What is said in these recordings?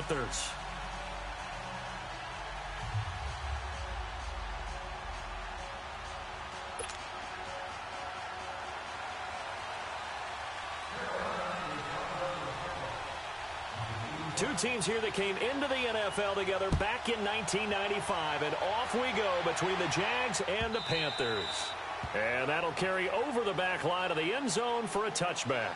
Panthers. Two teams here that came into the NFL together back in 1995, and off we go between the Jags and the Panthers. And that'll carry over the back line of the end zone for a touchback.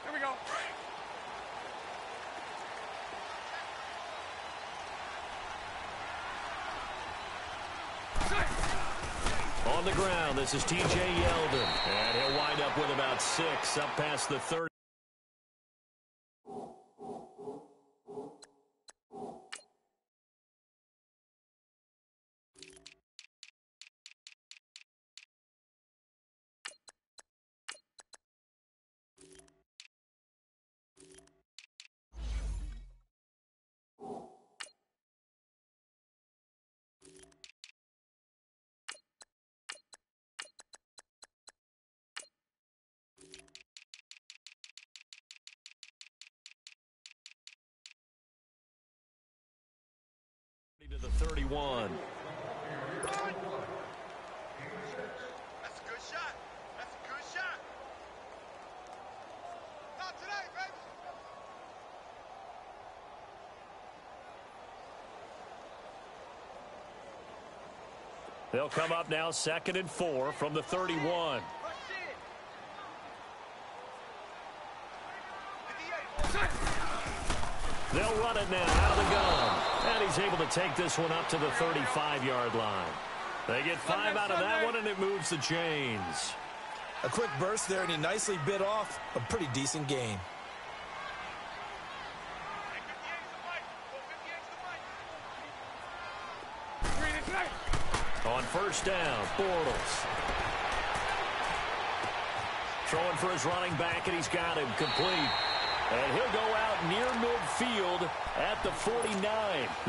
Here we go. On the ground, this is T.J. Yeldon. And he'll wind up with about 6 up past the 30. To the 31. That's a good shot. That's a good shot. Not today, baby. They'll come up now 2nd and 4 from the 31. They'll run it now out of the gun. And he's able to take this one up to the 35-yard line. They get 5 out of that one, and it moves the chains. A quick burst there, and he nicely bit off a pretty decent gain. On first down, Bortles. Throwing for his running back, and he's got him complete. And he'll go out near midfield at the 49.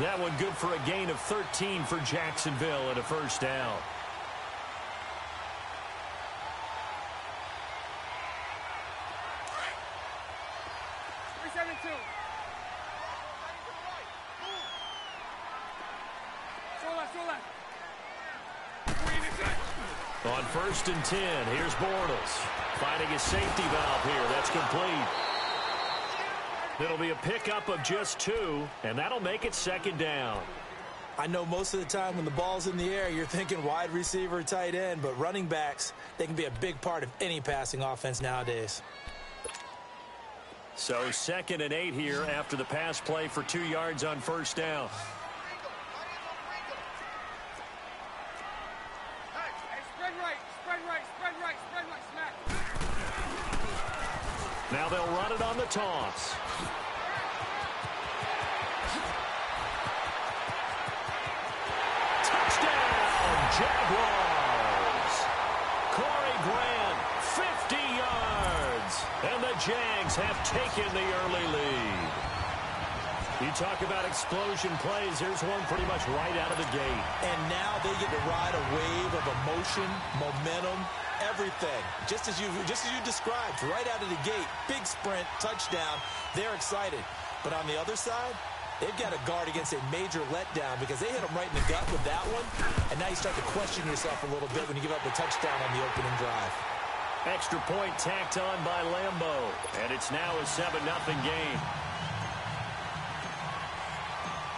That one good for a gain of 13 for Jacksonville and a first down. On first and 10, here's Bortles. Finding his safety valve here. That's complete. It'll be a pickup of just 2, and that'll make it 2nd down. I know most of the time when the ball's in the air, you're thinking wide receiver, tight end, but running backs, they can be a big part of any passing offense nowadays. So 2nd and 8 here after the pass play for 2 yards on first down. Now they'll run it on the toss. Touchdown, Jaguars. Corey Grant, 50 yards. And the Jags have taken the early lead. You talk about explosion plays. Here's one pretty much right out of the gate. And now they get to ride a wave of emotion, momentum, everything. Just as you described, right out of the gate, big sprint, touchdown. They're excited. But on the other side, They've got to guard against a major letdown because they hit them right in the gut with that one. And now you start to question yourself a little bit when you give up a touchdown on the opening drive. Extra point tacked on by Lambo. And it's now a 7-0 game.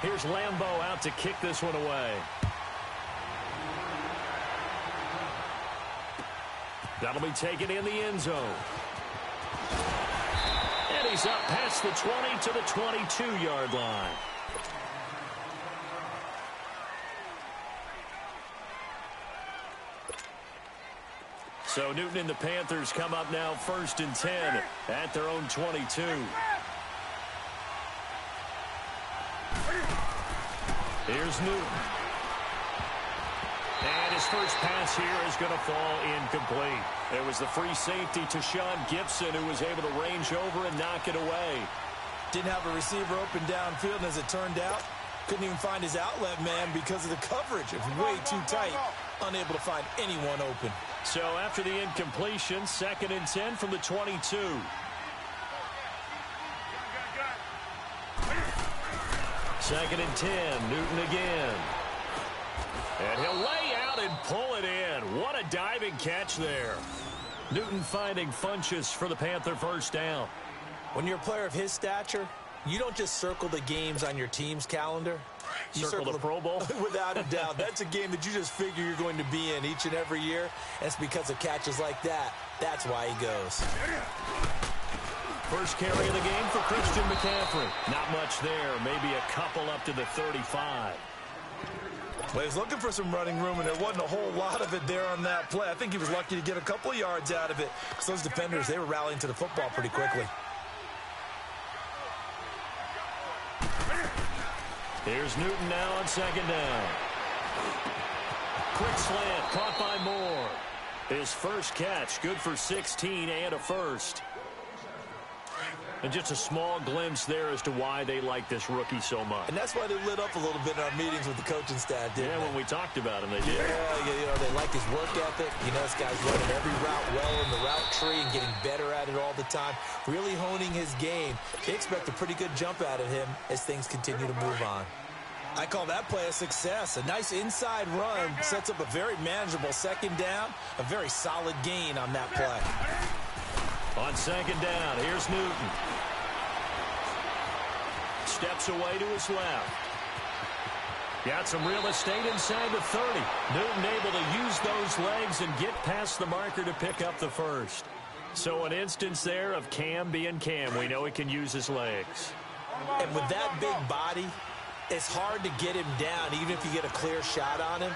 Here's Lambo out to kick this one away. That'll be taken in the end zone. And he's up past the 20 to the 22-yard line. So Newton and the Panthers come up now 1st and 10 at their own 22. Here's Newton. And his first pass here is going to fall incomplete. It was the free safety to Sean Gibson who was able to range over and knock it away. Didn't have a receiver open downfield, and as it turned out, couldn't even find his outlet man because of the coverage. It was way too tight, unable to find anyone open. So after the incompletion, 2nd and 10 from the 22. 2nd and 10, Newton again. And he'll lay out and pull it in. What a diving catch there. Newton finding Funchess for the Panther first down. When you're a player of his stature, you don't just circle the games on your team's calendar. You circle the Pro Bowl? Without a doubt. That's a game that you just figure you're going to be in each and every year. And it's because of catches like that. That's why he goes. First carry of the game for Christian McCaffrey. Not much there. Maybe a couple up to the 35. Well, he was looking for some running room, and there wasn't a whole lot of it there on that play. I think he was lucky to get a couple of yards out of it. Because those defenders, they were rallying to the football pretty quickly. Here's Newton now on 2nd down. Quick slant, caught by Moore. His first catch, good for 16 and a first. And just a small glimpse there as to why they like this rookie so much. And that's why they lit up a little bit in our meetings with the coaching staff, didn't they? When we talked about him, they did. Yeah, you know, they like his work ethic. You know, this guy's running every route well in the route tree and getting better at it all the time, really honing his game. They expect a pretty good jump out of him as things continue to move on. I call that play a success. A nice inside run sets up a very manageable 2nd down, a very solid gain on that play. On 2nd down, here's Newton. Steps away to his left. Got some real estate inside the 30. Newton able to use those legs and get past the marker to pick up the first. So an instance there of Cam being Cam. We know he can use his legs. And with that big body, it's hard to get him down, even if you get a clear shot on him.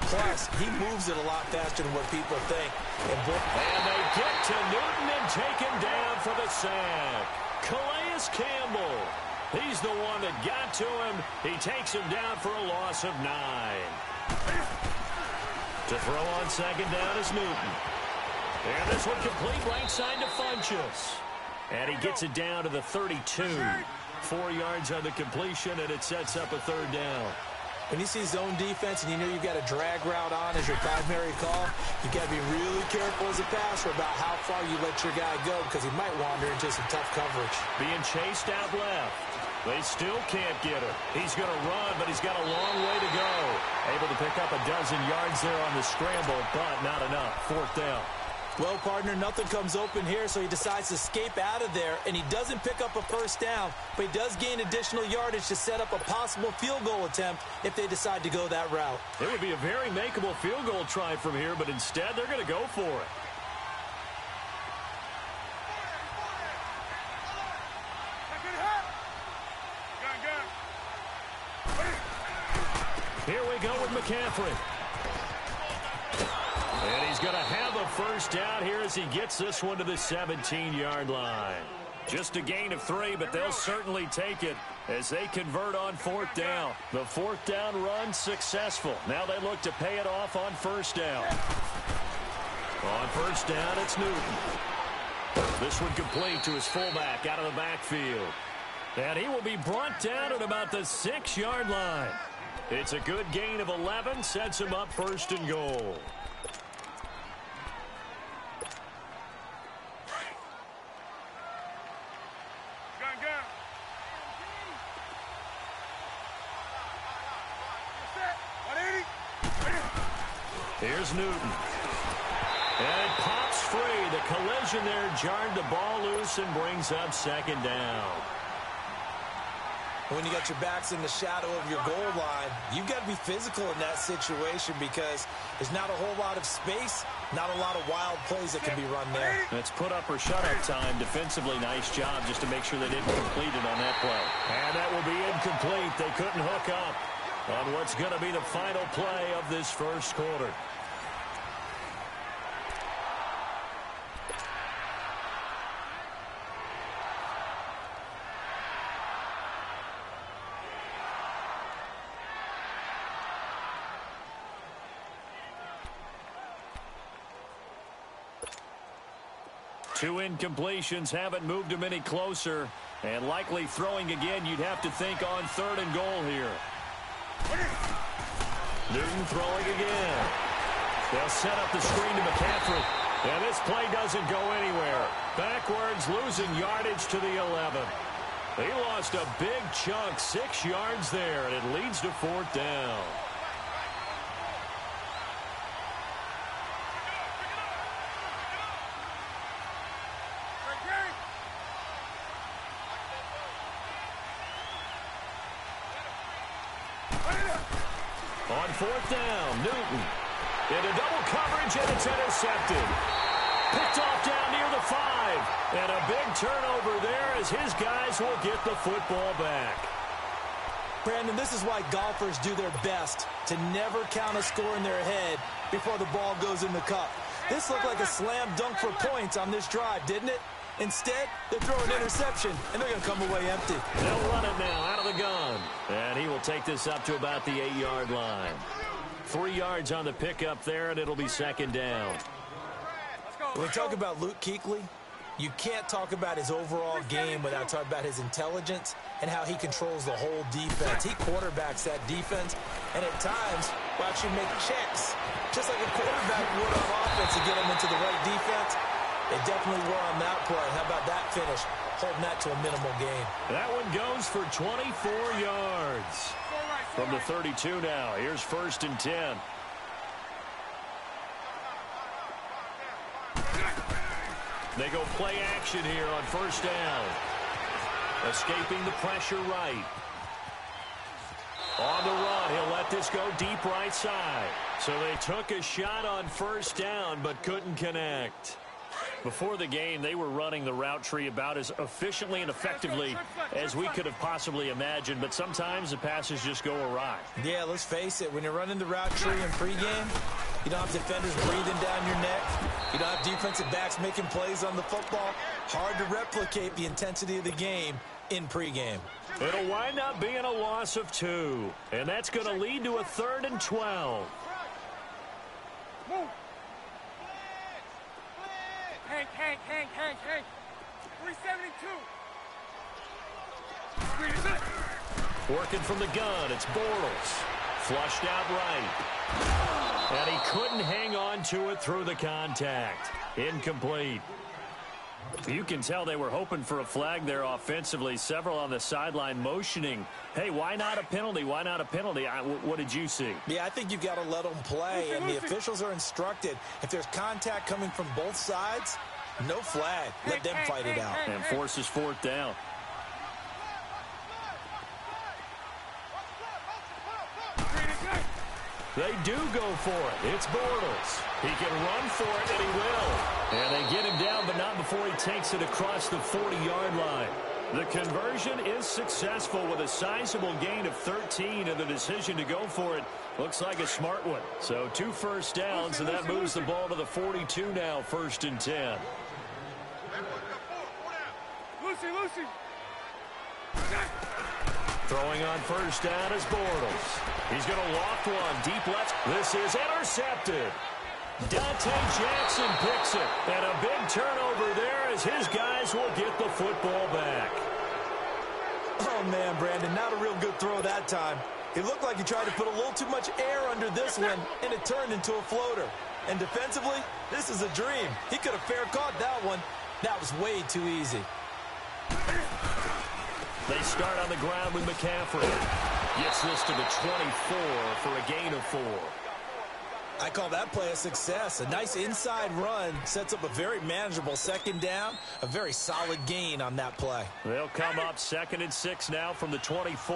Plus, he moves it a lot faster than what people think. And they get to Newton and take him down for the sack. Calais Campbell. He's the one that got to him. He takes him down for a loss of 9. To throw on 2nd down is Newton. And this one complete right side to Funchess. And he gets it down to the 32. 4 yards on the completion, and it sets up a 3rd down. When you see zone defense and you know you've got a drag route on as your primary call, you've got to be really careful as a passer about how far you let your guy go because he might wander into some tough coverage. Being chased out left. They still can't get him. He's going to run, but he's got a long way to go. Able to pick up a dozen yards there on the scramble, but not enough. 4th down. Well, partner, nothing comes open here, so he decides to escape out of there, and he doesn't pick up a first down, but he does gain additional yardage to set up a possible field goal attempt if they decide to go that route. It would be a very makeable field goal try from here, but instead they're going to go for it. Here we go with McCaffrey. And he's going to have a first down here as he gets this one to the 17-yard line. Just a gain of 3, but they'll certainly take it as they convert on 4th down. The 4th down run successful. Now they look to pay it off on 1st down. On 1st down, it's Newton. This one complete to his fullback out of the backfield. And he will be brought down at about the 6-yard line. It's a good gain of 11, sets him up 1st and goal. Here's Newton. And it pops free. The collision there jarred the ball loose and brings up second down. When you got your backs in the shadow of your goal line, you've got to be physical in that situation because there's not a whole lot of space, not a lot of wild plays that can be run there. It's put up or shut up time. Defensively, nice job just to make sure they didn't complete it on that play. And that will be incomplete. They couldn't hook up on what's going to be the final play of this first quarter. Two incompletions haven't moved him any closer. And likely throwing again, you'd have to think on 3rd and goal here. Newton throwing again. They'll set up the screen to McCaffrey. And this play doesn't go anywhere. Backwards, losing yardage to the 11. He lost a big chunk, 6 yards there, and it leads to 4th down. On 4th down, Newton. Into double coverage, and it's intercepted. Picked off down near the 5. And a big turnover there as his guys will get the football back. Brandon, this is why golfers do their best to never count a score in their head before the ball goes in the cup. This looked like a slam dunk for points on this drive, didn't it? Instead, they throw an interception, and they're going to come away empty. They'll run it now out of the gun. And he will take this up to about the 8-yard line. 3 yards on the pickup there, and it'll be second down. When we talk about Luke Kuechly, you can't talk about his overall game without talking about his intelligence and how he controls the whole defense. He quarterbacks that defense, and at times will actually make checks, just like a quarterback would on offense to get him into the right defense. They definitely were on that play. How about that finish? Holding that to a minimal gain. That one goes for 24 yards. From the 32 now. Here's 1st and 10. They go play action here on 1st down. Escaping the pressure right. On the run, he'll let this go deep right side. So they took a shot on 1st down but couldn't connect. Before the game, they were running the route tree about as efficiently and effectively as we could have possibly imagined, but sometimes the passes just go awry. Yeah, let's face it. When you're running the route tree in pregame, you don't have defenders breathing down your neck. You don't have defensive backs making plays on the football. Hard to replicate the intensity of the game in pregame. It'll wind up being a loss of 2, and that's going to lead to a 3rd and 12. Move. Hank. 372. Working from the gun, it's Bortles. Flushed out right. And he couldn't hang on to it through the contact. Incomplete. You can tell they were hoping for a flag there offensively. Several on the sideline motioning, hey, why not a penalty? Why not a penalty? What did you see? Yeah, I think you've got to let them play, and the officials are instructed. If there's contact coming from both sides, no flag. Let them fight it out. And forces 4th down. They do go for it. It's Bortles. He can run for it, and he will. And they get him down, but not before he takes it across the 40-yard line. The conversion is successful with a sizable gain of 13, and the decision to go for it looks like a smart one. So 2 first downs, and that moves the ball to the 42 now, 1st and 10. Lucy. Throwing on 1st down is Bortles. He's going to loft one deep left. This is intercepted. Dante Jackson picks it. And a big turnover there as his guys will get the football back. Oh, man, Brandon, not a real good throw that time. It looked like he tried to put a little too much air under this one, and it turned into a floater. And defensively, this is a dream. He could have fair caught that one. That was way too easy. They start on the ground with McCaffrey. Gets this to the 24 for a gain of 4. I call that play a success. A nice inside run sets up a very manageable second down, a very solid gain on that play. They'll come up 2nd and 6 now from the 24.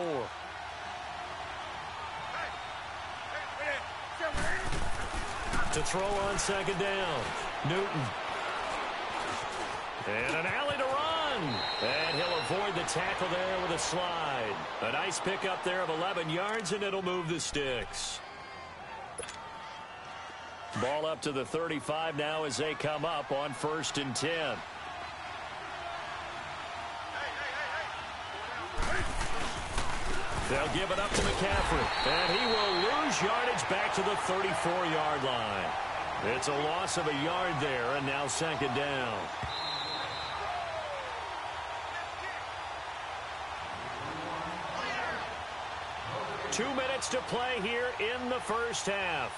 To throw on 2nd down, Newton. And an alley to run. And he'll avoid the tackle there with a slide. A nice pickup there of 11 yards, and it'll move the sticks. Ball up to the 35 now as they come up on 1st and 10. They'll give it up to McCaffrey. And he will lose yardage back to the 34-yard line. It's a loss of a yard there, and now 2nd down. Two minutes to play here in the first half.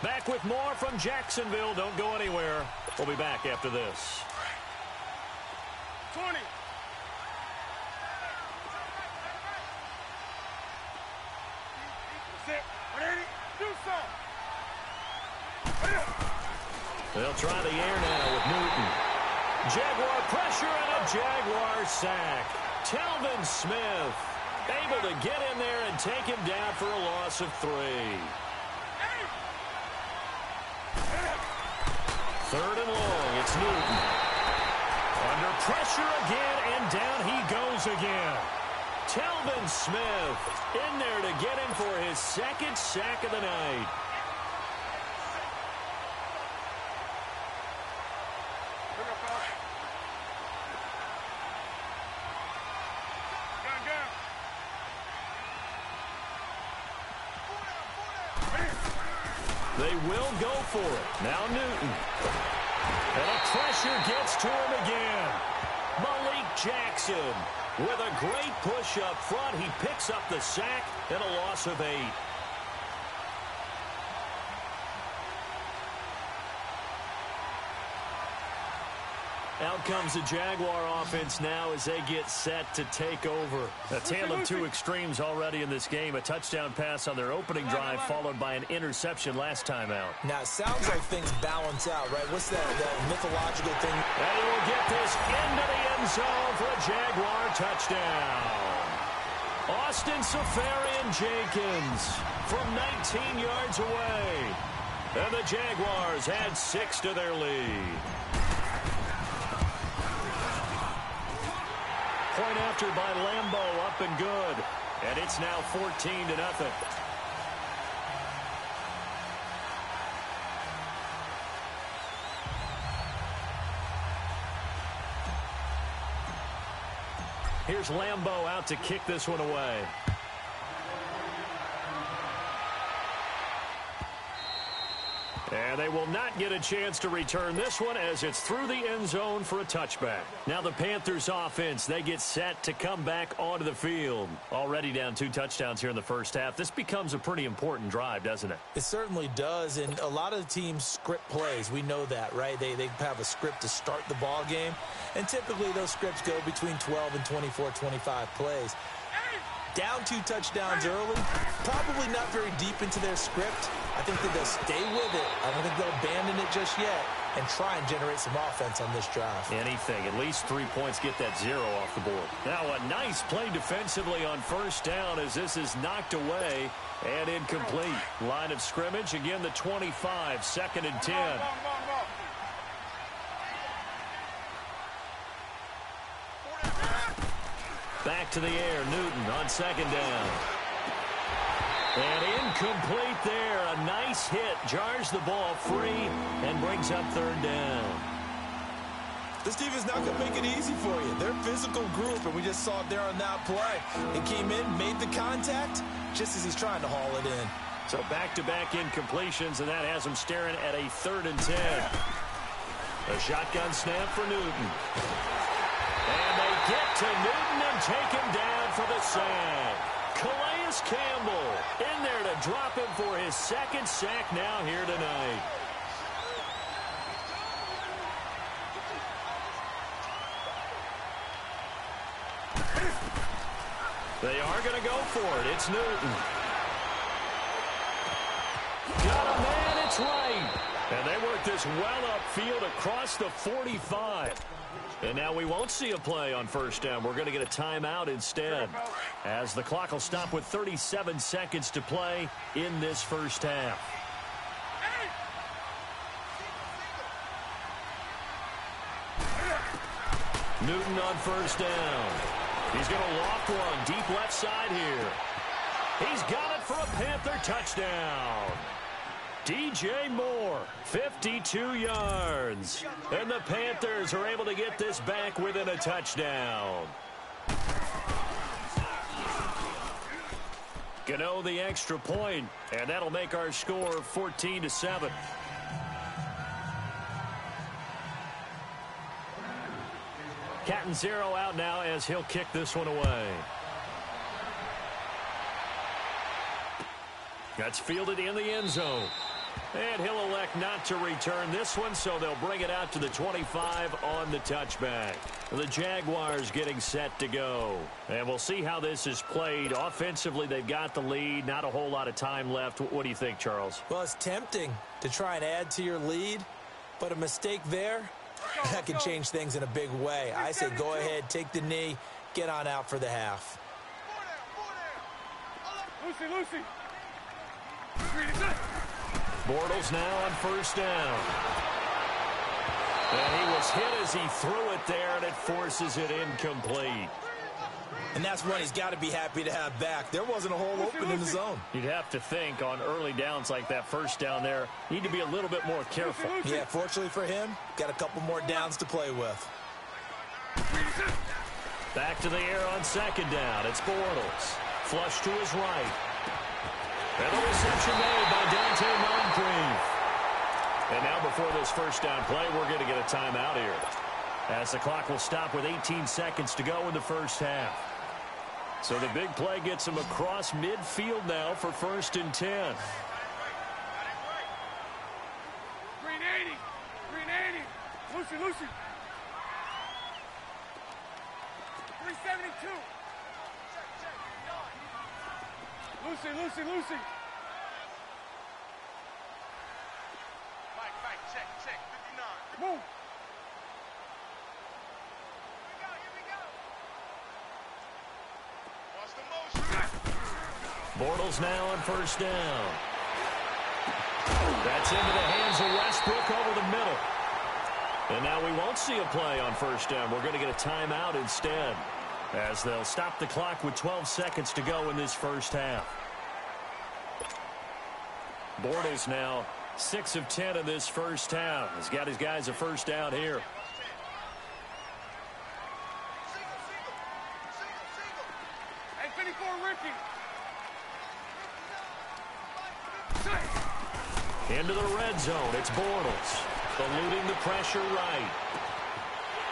Back with more from Jacksonville. Don't go anywhere. We'll be back after this. 20. Sit. Ready? Do something. They'll try the air now with Newton. Jaguar pressure and a Jaguar sack. Telvin Smith able to get in there and take him down for a loss of 3. 3rd and long. It's Newton. Under pressure again, and down he goes again. Telvin Smith in there to get him for his 2nd sack of the night. They will go for it. Now Newton. And a pressure gets to him again. Malik Jackson with a great push up front. He picks up the sack and a loss of 8. Out comes the Jaguar offense now as they get set to take over. A tale of two extremes already in this game. A touchdown pass on their opening drive followed by an interception last time out. Now, it sounds like things balance out, right? What's that mythological thing? And he will get this into the end zone for a Jaguar touchdown. Austin Safarian-Jenkins from 19 yards away. And the Jaguars add 6 to their lead. Point after by Lambeau, up and good. And it's now 14-0. Here's Lambeau out to kick this one away. And they will not get a chance to return this one as it's through the end zone for a touchback. Now the Panthers offense, they get set to come back onto the field. Already down 2 touchdowns here in the first half. This becomes a pretty important drive, doesn't it? It certainly does, and a lot of the teams script plays. We know that, right? They have a script to start the ball game, and typically those scripts go between 12 and 24, 25 plays. Down 2 touchdowns early, probably not very deep into their script. I think that they'll stay with it. I don't think they'll abandon it just yet and try and generate some offense on this drive. Anything. At least 3 points, get that 0 off the board. Now a nice play defensively on first down as this is knocked away and incomplete. Line of scrimmage, again the 25, 2nd and 10. Back to the air, Newton on 2nd down. And incomplete there. A nice hit. Jars the ball free and brings up 3rd down. This defense not going to make it easy for you. They're a physical group, and we just saw it there on that play. It came in, made the contact, just as he's trying to haul it in. So back-to-back incompletions, and that has him staring at a 3rd and 10. A shotgun snap for Newton. And they get to Newton and take him down for the sack. Calais Campbell in there to drop him for his 2nd sack now here tonight. They are going to go for it. It's Newton. Got a man at That's right. And they work this well upfield across the 45. And now we won't see a play on first down. We're going to get a timeout instead, as the clock will stop with 37 seconds to play in this first half. Newton on first down. He's going to loft one deep left side here. He's got it for a Panther touchdown. DJ Moore, 52 yards. And the Panthers are able to get this back within a touchdown. Gano the extra point, and that'll make our score 14-7. Catanzaro out now as he'll kick this one away. That's fielded in the end zone. And he'll elect not to return this one, so they'll bring it out to the 25 on the touchback. The Jaguars getting set to go. And we'll see how this is played. Offensively, they've got the lead. Not a whole lot of time left. What do you think, Charles? Well, it's tempting to try and add to your lead, but a mistake there, that can change things in a big way. I say go ahead, take the knee, get on out for the half. Lucy. Bortles now on first down. And he was hit as he threw it there, and it forces it incomplete. And that's one he's got to be happy to have back. There wasn't a hole open in the zone. You'd have to think on early downs like that first down there, need to be a little bit more careful. Yeah, fortunately for him, got a couple more downs to play with. Back to the air on second down. It's Bortles. Flush to his right. And the reception made by Dante Moncrief. And now before this first down play, we're going to get a timeout here, as the clock will stop with 18 seconds to go in the first half. So the big play gets him across midfield now for 1st and 10. Green 80. Lucy. 372. Lucy. Mike, check. 59. Move. Here we go. Watch the motion. Bortles now on first down. That's into the hands of Westbrook over the middle. And now we won't see a play on first down. We're going to get a timeout instead, as they'll stop the clock with 12 seconds to go in this first half. Bortles now 6 of 10 in this first half. He's got his guys a first down here. Hey, 54, Ricky. Into the red zone. It's Bortles. Eluding the pressure right.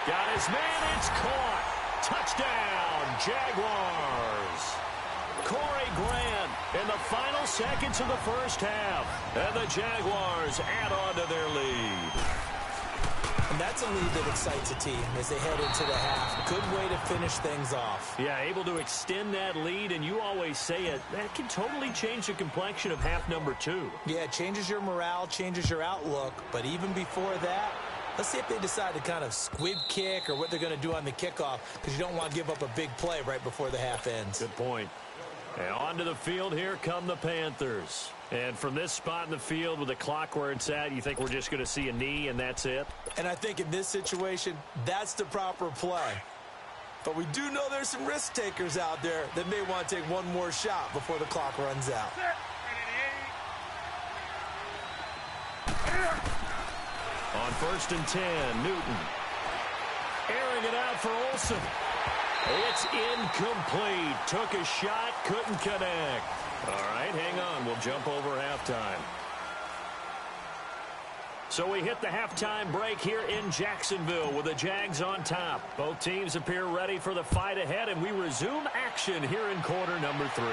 Got his man. It's caught. Touchdown, Jaguars. Corey Grant in the final seconds of the first half. And the Jaguars add on to their lead. And that's a lead that excites a team as they head into the half. Good way to finish things off. Yeah, able to extend that lead, and you always say it, that can totally change the complexion of half number 2. Yeah, it changes your morale, changes your outlook. But even before that, let's see if they decide to kind of squib kick or what they're going to do on the kickoff, because you don't want to give up a big play right before the half ends. Good point. And onto the field, here come the Panthers. And from this spot in the field with the clock where it's at, you think we're just going to see a knee and that's it? And I think in this situation, that's the proper play. But we do know there's some risk takers out there that may want to take one more shot before the clock runs out. On 1st and 10, Newton. Airing it out for Olsen. It's incomplete. Took a shot, couldn't connect. All right, hang on. We'll jump over halftime. So we hit the halftime break here in Jacksonville with the Jags on top. Both teams appear ready for the fight ahead, and we resume action here in quarter number 3.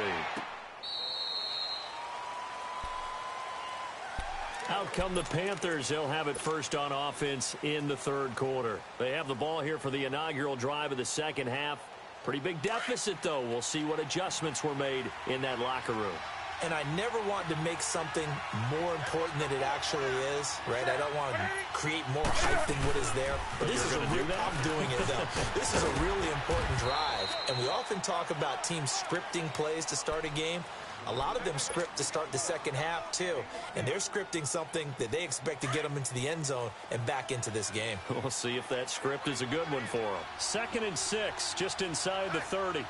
Out come the Panthers. They'll have it first on offense in the third quarter. They have the ball here for the inaugural drive of the second half. Pretty big deficit, though. We'll see what adjustments were made in that locker room. and I never want to make something more important than it actually is, right? I don't want to create more hype than what is there. But this is I'm doing it, though. This is a really important drive, and we often talk about teams scripting plays to start a game. A lot of them script to start the second half, too, and they're scripting something that they expect to get them into the end zone and back into this game. We'll see if that script is a good one for them. 2nd and 6, just inside the 30.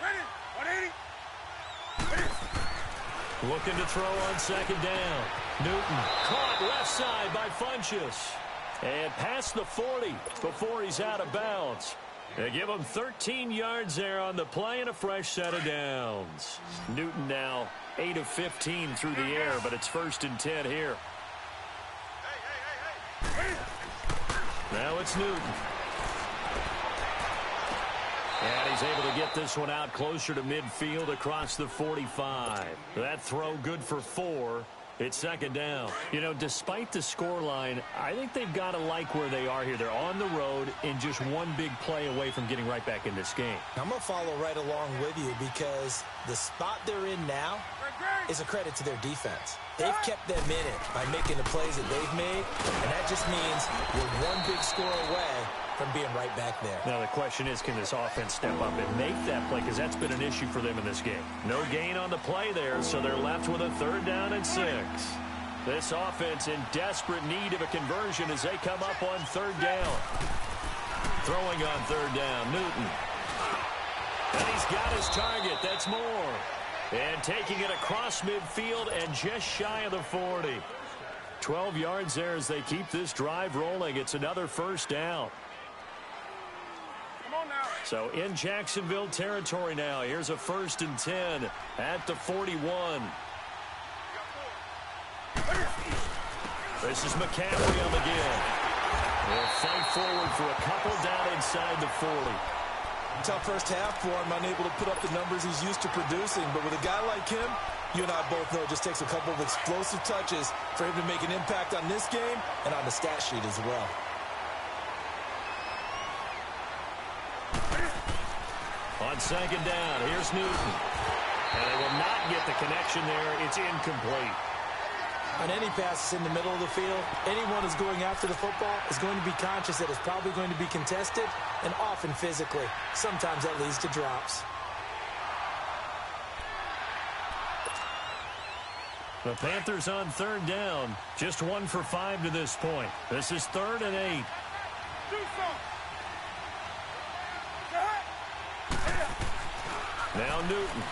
Ready? 180. Looking to throw on 2nd down. Newton caught left side by Funchess. And past the 40 before he's out of bounds. They give him 13 yards there on the play and a fresh set of downs. Newton now 8 of 15 through the air, but it's 1st and 10 here. Hey. Now it's Newton. And he's able to get this one out closer to midfield across the 45. That throw good for 4. It's 2nd down. You know, despite the scoreline, I think they've got to like where they are here. They're on the road and just one big play away from getting right back in this game. I'm going to follow right along with you because the spot they're in now is a credit to their defense. They've kept them in it by making the plays that they've made, and that just means you're one big score away from being right back there. Now the question is, can this offense step up and make that play? Because that's been an issue for them in this game. No gain on the play there, so they're left with a 3rd down and 6. This offense in desperate need of a conversion as they come up on 3rd down. Throwing on 3rd down, Newton. And he's got his target. That's Moore. And taking it across midfield and just shy of the 40. 12 yards there as they keep this drive rolling. It's another 1st down. So in Jacksonville territory now. Here's a 1st and 10 at the 41. This is McCaffrey on the give. They'll fight forward for a couple down inside the 40. Tough first half for him, unable to put up the numbers he's used to producing. But with a guy like him, you and I both know it just takes a couple of explosive touches for him to make an impact on this game and on the stat sheet as well. On 2nd down, here's Newton. And they will not get the connection there. It's incomplete. On any passes in the middle of the field, anyone who's going after the football is going to be conscious that it's probably going to be contested and often physically. Sometimes that leads to drops. The Panthers on 3rd down. Just 1 for 5 to this point. This is 3rd and 8. Now Newton.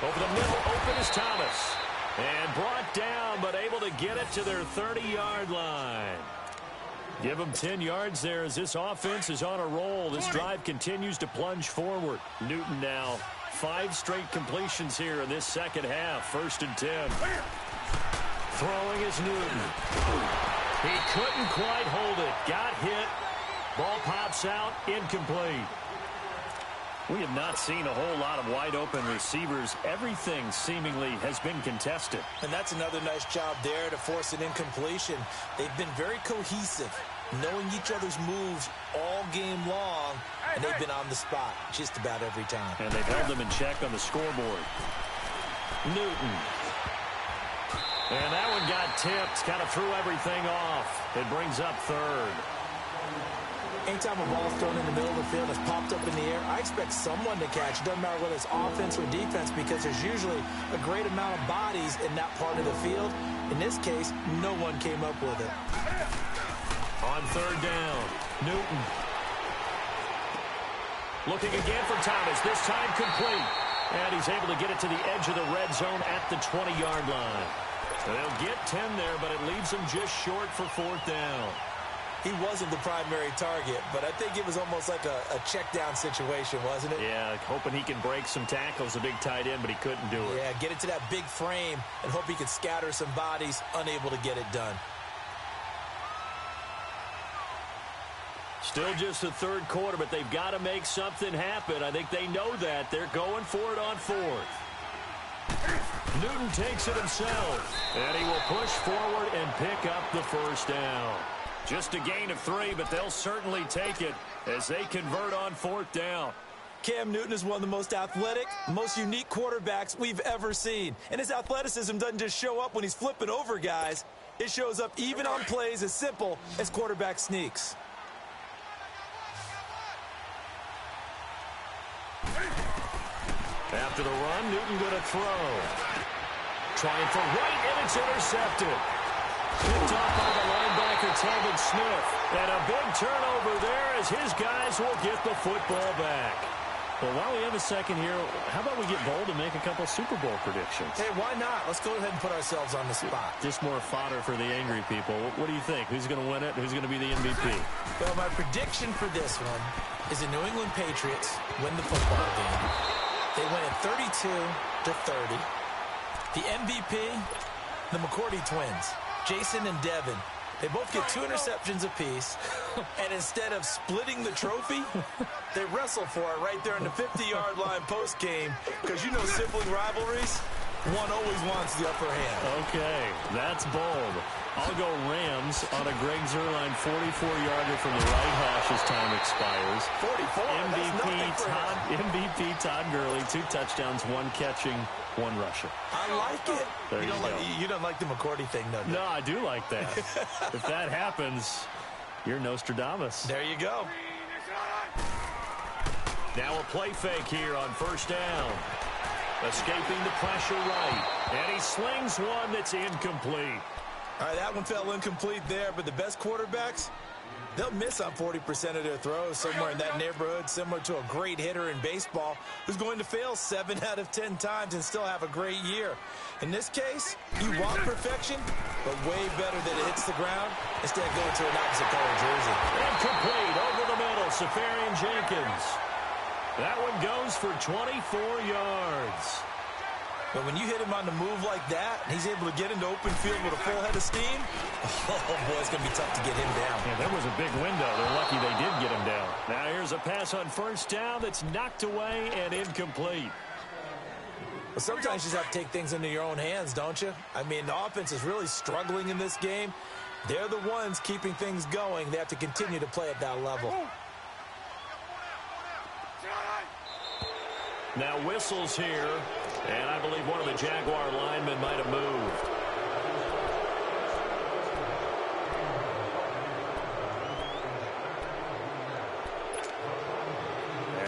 Over the middle, open is Thomas. And brought down, but able to get it to their 30-yard line. Give them 10 yards there as this offense is on a roll. This drive continues to plunge forward. Newton now 5 straight completions here in this second half. 1st and 10. Throwing is Newton. He couldn't quite hold it. Got hit. Ball pops out. Incomplete. We have not seen a whole lot of wide-open receivers. Everything seemingly has been contested. And that's another nice job there to force an incompletion. They've been very cohesive, knowing each other's moves all game long, and they've been on the spot just about every time. And they've held them in check on the scoreboard. Newton. And that one got tipped, kind of threw everything off. It brings up 3rd. Anytime a ball is thrown in the middle of the field, it's popped up in the air, I expect someone to catch. It doesn't matter whether it's offense or defense because there's usually a great amount of bodies in that part of the field. In this case, no one came up with it. On 3rd down, Newton. Looking again for Thomas, this time complete. And he's able to get it to the edge of the red zone at the 20-yard line. They'll get 10 there, but it leaves them just short for 4th down. He wasn't the primary target, but I think it was almost like a check-down situation, wasn't it? Yeah, hoping he can break some tackles, a big tight end, but he couldn't do it. Yeah, get it to that big frame and hope he could scatter some bodies, unable to get it done. Still just the 3rd quarter, but they've got to make something happen. I think they know that. They're going for it on 4th. Newton takes it himself, and he will push forward and pick up the 1st down. Just a gain of 3, but they'll certainly take it as they convert on 4th down. Cam Newton is one of the most athletic, most unique quarterbacks we've ever seen. And his athleticism doesn't just show up when he's flipping over guys. It shows up even on plays as simple as quarterback sneaks. After the run, Newton going to throw. Trying for right, and it's intercepted. Picked off by the linebacker, Telvin Smith. And a big turnover there as his guys will get the football back. Well, while we have a second here, how about we get bold and make a couple Super Bowl predictions? Hey, why not? Let's go ahead and put ourselves on the spot. Just more fodder for the angry people. What do you think? Who's going to win it? Who's going to be the MVP? Well, my prediction for this one is the New England Patriots win the football game. They win it 32-30. The MVP, the McCourty twins, Jason and Devin. They both get 2 interceptions apiece, and instead of splitting the trophy, they wrestle for it right there in the 50-yard line post-game, because you know sibling rivalries, one always wants the upper hand. Okay, that's bold. I'll go Rams on a Greg Zuerlein 44-yarder from the right hash as time expires. 44, MVP Todd Gurley, 2 touchdowns, 1 catching, 1 rushing. I like it. There You don't like the McCourty thing, though, do you? No, I do like that. If that happens, you're Nostradamus. There you go. Now a play fake here on first down. Escaping the pressure right. And he slings one that's incomplete. All right, that one fell incomplete there, but the best quarterbacks, they'll miss on 40% of their throws, somewhere in that neighborhood, similar to a great hitter in baseball who's going to fail 7 out of 10 times and still have a great year. In this case, you want perfection, but way better that it hits the ground instead of going to an opposite color jersey. Incomplete over the middle, Safarian Jenkins. That one goes for 24 yards. But when you hit him on the move like that, and he's able to get into open field with a full head of steam, oh, boy, it's going to be tough to get him down. Yeah, there was a big window. They're lucky they did get him down. Now here's a pass on first down that's knocked away and incomplete. But sometimes you just have to take things into your own hands, don't you? I mean, the offense is really struggling in this game. They're the ones keeping things going. They have to continue to play at that level. Now whistles here, and I believe one of the Jaguar linemen might have moved.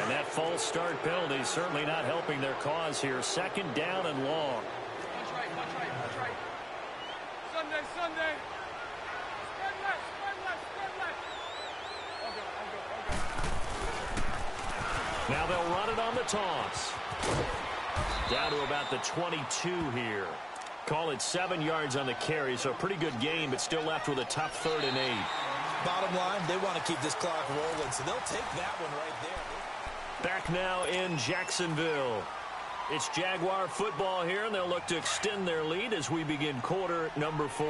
And that false start penalty is certainly not helping their cause here. Second down and long. Watch right. Sunday. Spread left. I'll go. Now they'll run it on the toss. Down to about the 22 here. Call it 7 yards on the carry, so a pretty good game, but still left with a tough 3rd and 8. Bottom line, they want to keep this clock rolling, so they'll take that one right there. Back now in Jacksonville. It's Jaguar football here, and they'll look to extend their lead as we begin quarter number 4.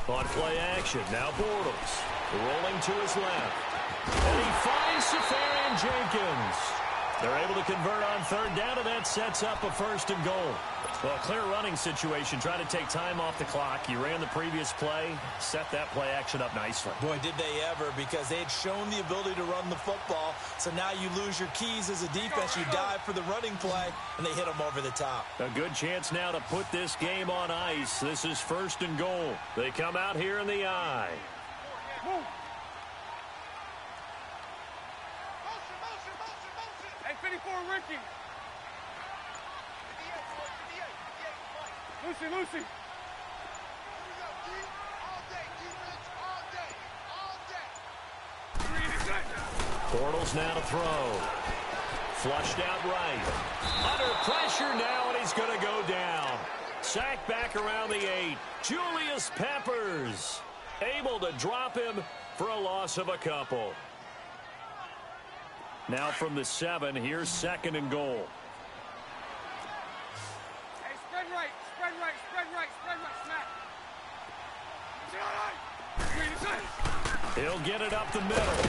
On play action, now Bortles. Rolling to his left. And he finds Safarian Jenkins. They're able to convert on 3rd down, and that sets up a 1st and goal. Well, a clear running situation. Try to take time off the clock. You ran the previous play, set that play action up nicely. Boy, did they ever, because they had shown the ability to run the football. So now you lose your keys as a defense. You dive for the running play, and they hit them over the top. A good chance now to put this game on ice. This is 1st and goal. They come out here in the eye. Move. Hey, 54, Ricky. Lucy. Bortles now to throw. Flushed out right. Under pressure now, and he's going to go down. Sacked back around the 8. Julius Peppers able to drop him for a loss of a couple. Now from the 7, here's 2nd and goal. Hey, spread right, snap. He'll get it up the middle.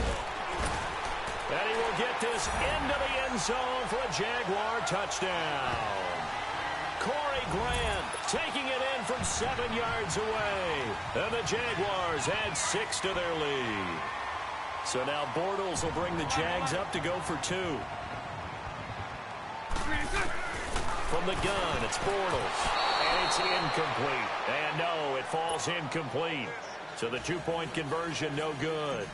And he will get this into the end zone for a Jaguar touchdown. Corey Grant taking it in from 7 yards away. And the Jaguars add 6 to their lead. So now Bortles will bring the Jags up to go for 2. From the gun, it's Bortles. And it's incomplete. And no, it falls incomplete. So the 2-point conversion, no good.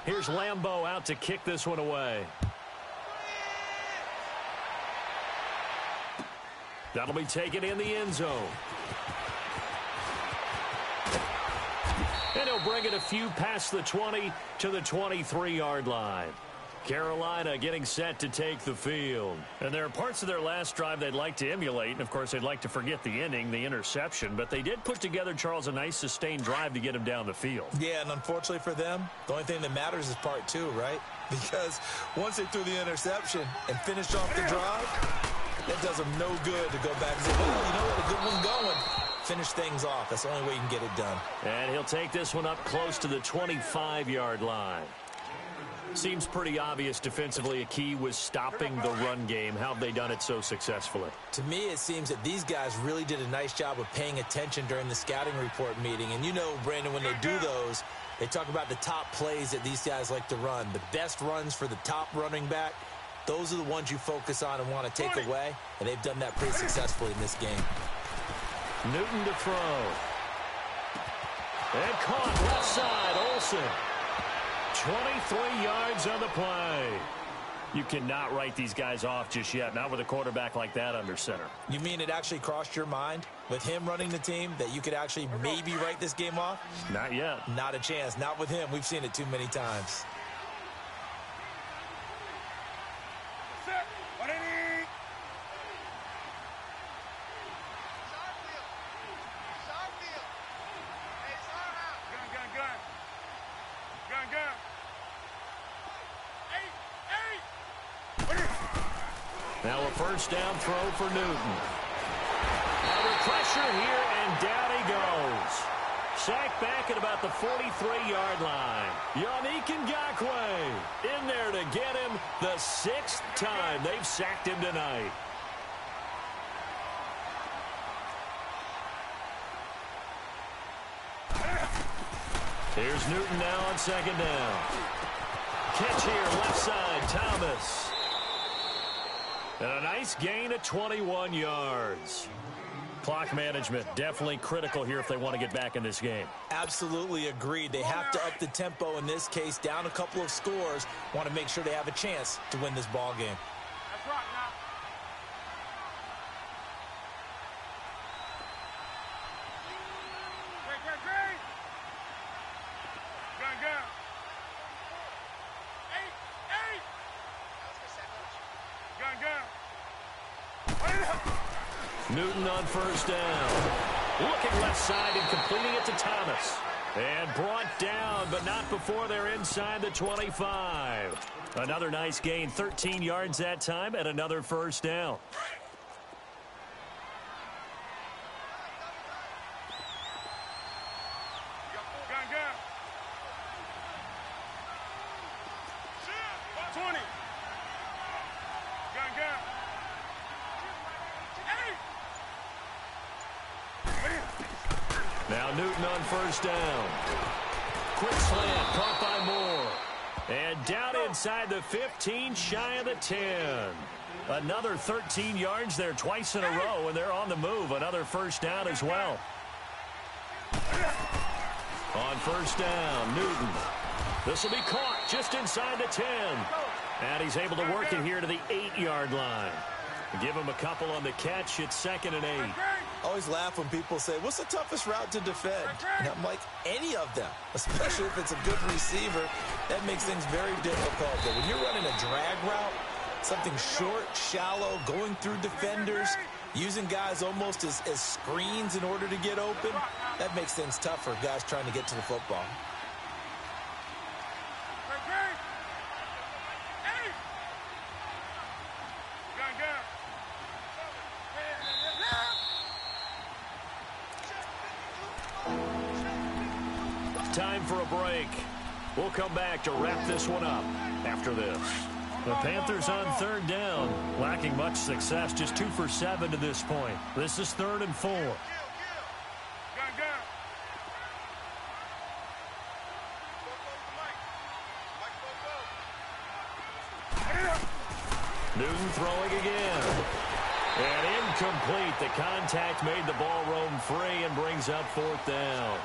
Here's Lambeau out to kick this one away. That'll be taken in the end zone. And he'll bring it a few past the 20 to the 23-yard line. Carolina getting set to take the field. And there are parts of their last drive they'd like to emulate. And, of course, they'd like to forget the inning, the interception. But they did put together, Charles, a nice sustained drive to get him down the field. Yeah, and unfortunately for them, the only thing that matters is part 2, right? Because once they threw the interception and finished off the drive, that does them no good to go back and say, well, you know what, a good one going. Finish things off. That's the only way you can get it done. And he'll take this one up close to the 25-yard line. Seems pretty obvious defensively a key was stopping the run game. How have they done it so successfully? To me, it seems that these guys really did a nice job of paying attention during the scouting report meeting. And you know, Brandon, when they do those, they talk about the top plays that these guys like to run. The best runs for the top running back, those are the ones you focus on and want to take away. And they've done that pretty successfully in this game. Newton to throw. And caught left side, Olsen. 23 yards on the play. You cannot write these guys off just yet, not with a quarterback like that under center. You mean it actually crossed your mind with him running the team that you could actually maybe write this game off? Not yet. Not a chance. Not with him. We've seen it too many times. Now a first down throw for Newton. Under pressure here, and down he goes. Sacked back at about the 43-yard line. Yannick Ngakoue in there to get him the 6th time they've sacked him tonight. Here's Newton now on second down. Catch here, left side, Thomas. And a nice gain of 21 yards. Clock management definitely critical here if they want to get back in this game. Absolutely agreed. They have to up the tempo in this case, down a couple of scores. Want to make sure they have a chance to win this ball game. That's right now. Great. Gun. 8. Gun. Newton on first down. Looking left side and completing it to Thomas. And brought down, but not before they're inside the 25. Another nice gain, 13 yards that time, and another first down. Gun. 20. Gun. Now Newton on first down. Quick slant, caught by Moore. And down inside the 15, shy of the 10. Another 13 yards there twice in a row, and they're on the move. Another first down as well. On first down, Newton. This will be caught just inside the 10. And he's able to work it here to the 8-yard line. Give him a couple on the catch. It's 2nd and 8. I always laugh when people say, what's the toughest route to defend? And I'm like, any of them, especially if it's a good receiver. That makes things very difficult. But when you're running a drag route, something short, shallow, going through defenders, using guys almost as screens in order to get open, that makes things tough for guys trying to get to the football. Time for a break. We'll come back to wrap this one up after this. The Panthers on third down, lacking much success, just 2 for 7 to this point. This is 3rd and 4. Gun. Newton throwing again. And incomplete. The contact made the ball roam free and brings up 4th down.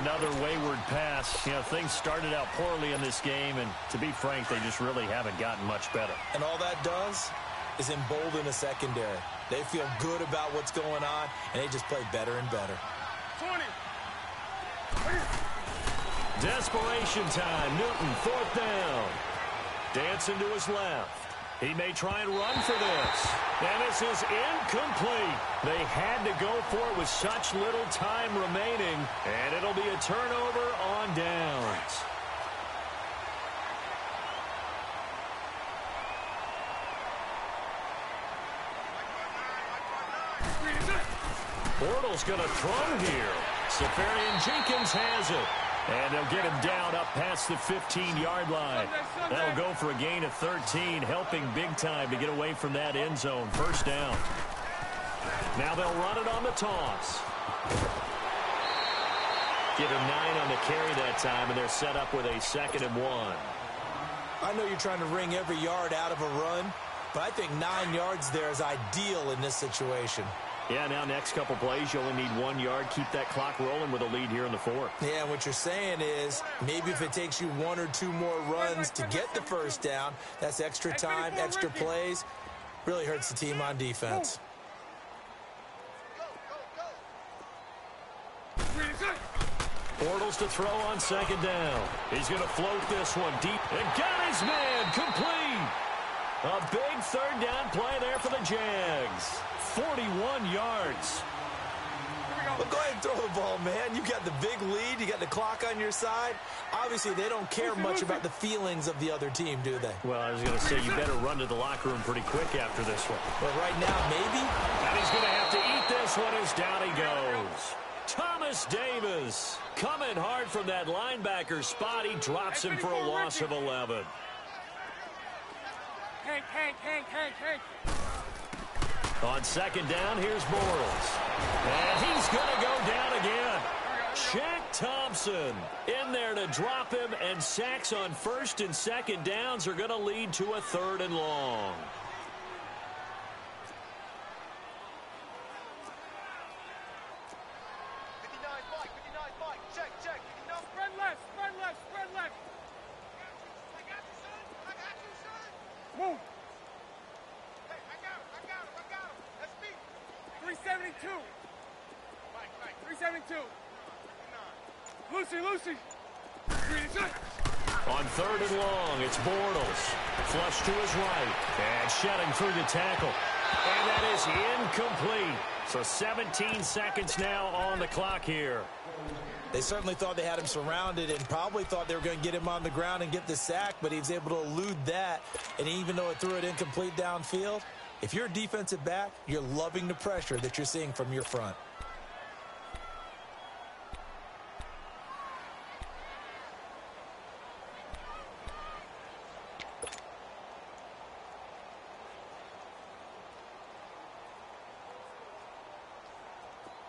Another wayward pass. You know, things started out poorly in this game, and to be frank, they just really haven't gotten much better. And all that does is embolden a secondary. They feel good about what's going on, and they just play better and better. 20. Desperation time. Newton, 4th down. Dancing to his left. He may try and run for this. And this is incomplete. They had to go for it with such little time remaining. And it'll be a turnover on downs. Bortles going to throw here. Safarian Jenkins has it. And they'll get him down up past the 15-yard line. That'll go for a gain of 13, helping big time to get away from that end zone. 1st down. Now they'll run it on the toss. Give him 9 on the carry that time, and they're set up with a 2nd and 1. I know you're trying to wring every yard out of a run, but I think 9 yards there is ideal in this situation. Yeah, now next couple plays, you only need 1 yard. Keep that clock rolling with a lead here in the 4th. Yeah, what you're saying is maybe if it takes you 1 or 2 more runs to get the 1st down, that's extra time, extra plays. Really hurts the team on defense. Bortles to throw on 2nd down. He's going to float this one deep and got his man complete. A big 3rd down play there for the Jags. 41 yards. Well, go ahead and throw the ball, man. You got the big lead. You got the clock on your side. Obviously, they don't care much about the feelings of the other team, do they? Well, I was going to say, you better run to the locker room pretty quick after this one. But right now, maybe. And he's going to have to eat this one as down he goes. Thomas Davis coming hard from that linebacker spot. He drops him for a loss of 11. Hank. On 2nd down, here's Bortles. And he's going to go down again. Shaq Thompson in there to drop him, and sacks on 1st and 2nd downs are going to lead to a 3rd and long. Spread left. I got you, son. Move. Hey, I got him. That's me. 372. Mike. 372. Lucy. On 3rd and long, it's Bortles. Flush to his right. And shedding through the tackle. And that is incomplete. So 17 seconds now on the clock here. They certainly thought they had him surrounded and probably thought they were going to get him on the ground and get the sack, but he was able to elude that. And even though it threw it incomplete downfield, if you're a defensive back, you're loving the pressure that you're seeing from your front.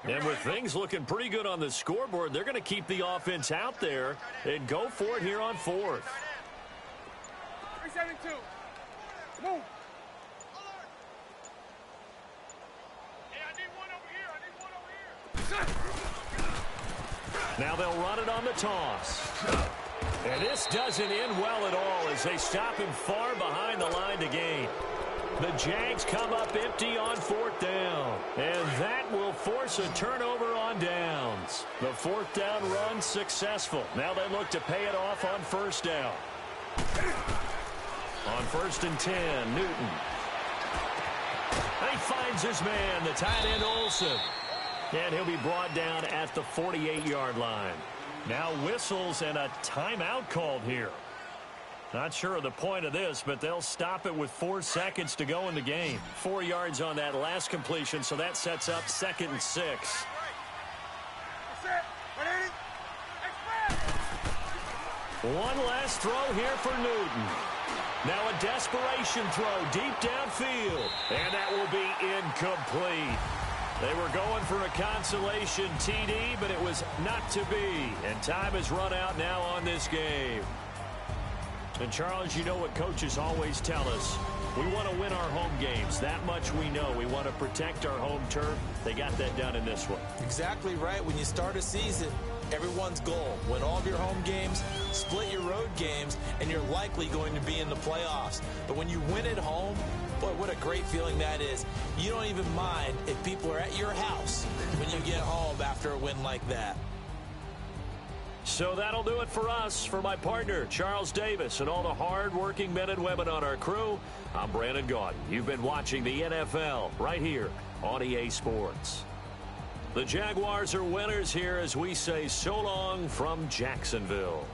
And with things looking pretty good on the scoreboard, they're going to keep the offense out there and go for it here on 4th. 372. Move. Hey, I need one over here. Now they'll run it on the toss. And this doesn't end well at all as they stop him far behind the line to gain. The Jags come up empty on 4th down. And that will force a turnover on downs. The 4th down run successful. Now they look to pay it off on 1st down. On 1st and 10, Newton. He finds his man, the tight end Olsen. And he'll be brought down at the 48-yard line. Now whistles and a timeout called here. Not sure of the point of this, but they'll stop it with 4 seconds to go in the game. 4 yards on that last completion, so that sets up 2nd and 6. One last throw here for Newton. Now a desperation throw deep downfield, and that will be incomplete. They were going for a consolation TD, but it was not to be, and time has run out now on this game. And, Charles, you know what coaches always tell us. We want to win our home games. That much we know. We want to protect our home turf. They got that done in this one. Exactly right. When you start a season, everyone's goal: win all of your home games, split your road games, and you're likely going to be in the playoffs. But when you win at home, boy, what a great feeling that is. You don't even mind if people are at your house when you get home after a win like that. So that'll do it for us. For my partner, Charles Davis, and all the hard-working men and women on our crew, I'm Brandon Gaudin. You've been watching the NFL right here on EA Sports. The Jaguars are winners here as we say so long from Jacksonville.